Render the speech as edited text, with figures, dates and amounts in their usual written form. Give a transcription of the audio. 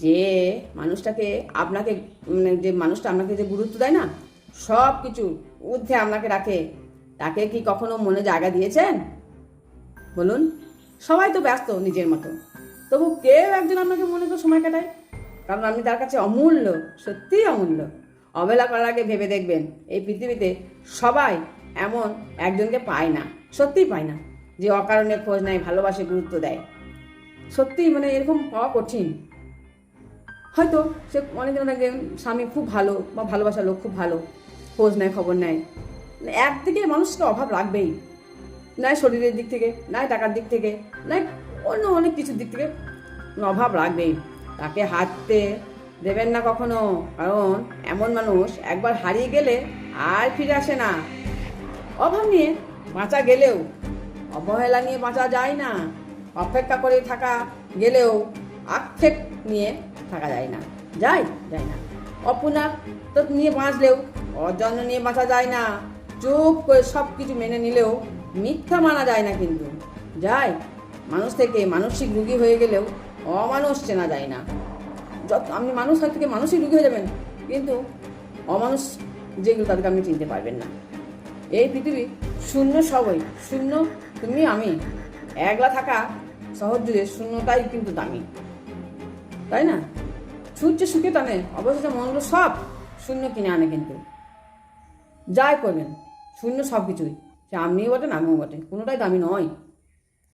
যে মানুষটাকে আপনাকে যে মানুষটা আপনাকে যে গুরুত্ব দেয় না, সব কিছু ঊর্ধ্বে আপনাকে রাখে, তাকে কি কখনো মনে জায়গা দিয়েছেন বলুন? সবাই তো ব্যস্ত নিজের মতো, তবু কেউ একজন আপনাকে মনে করে সময় কাটায়, কারণ আপনি তার কাছে অমূল্য, সত্যিই অমূল্য। অবহেলা করার আগে ভেবে দেখবেন, এই পৃথিবীতে সবাই এমন একজনকে পায় না, সত্যিই পায় না, যে অকারণে খোঁজ নেয়, ভালোবাসে, গুরুত্ব দেয়। সত্যিই এরকম পাওয়া কঠিন। হয়তো সে অনেকজন দেখবেন স্বামী খুব ভালো বা ভালোবাসার লোক খুব ভালো, খোঁজ নেয়, খবর নেয়, একদিকে মানুষকে অভাব রাখবেই, নয় শরীরের দিক থেকে, নয় টাকার দিক থেকে, নয় অন্য অনেক কিছুর দিক থেকে অভাব রাখবেই। তাকে হারতে দেবেন না কখনো, কারণ এমন মানুষ একবার হারিয়ে গেলে আর ফিরে আসে না। অভাব নিয়ে বাঁচা গেলেও, অবহেলা নিয়ে বাঁচা যায় না। অপেক্ষা করে থাকা গেলেও আক্ষেপ নিয়ে থাকা যায় না, যায় যায় না। অপূর্ণা তো নিয়ে বাঁচলেও অযত্ন নিয়ে বাঁচা যায় না। চুপ করে সব কিছু মেনে নিলেও মিথ্যা মানা যায় না, কিন্তু যায়। মানুষ থেকে মানসিক রোগী হয়ে গেলেও অমানুষ চেনা যায় না। আপনি মানুষ থেকে মানসিক রোগী হয়ে যাবেন, কিন্তু অমানুষ যেগুলো তাদেরকে আপনি চিনতে পারবেন না। এই পৃথিবী শূন্য, সবই শূন্য, তুমি আমি, একলা থাকা শহর জুড়ে শূন্যতাই কিন্তু দামি, তাই না? সূর্য সুখে টানে, অবশেষে মনগুলো সব শূন্য কিনে আনে, কিন্তু যাই করবেন শূন্য সব কিছুই, সে আপনিও বটেন, আমিও বটে, কোনোটাই দামি নয়।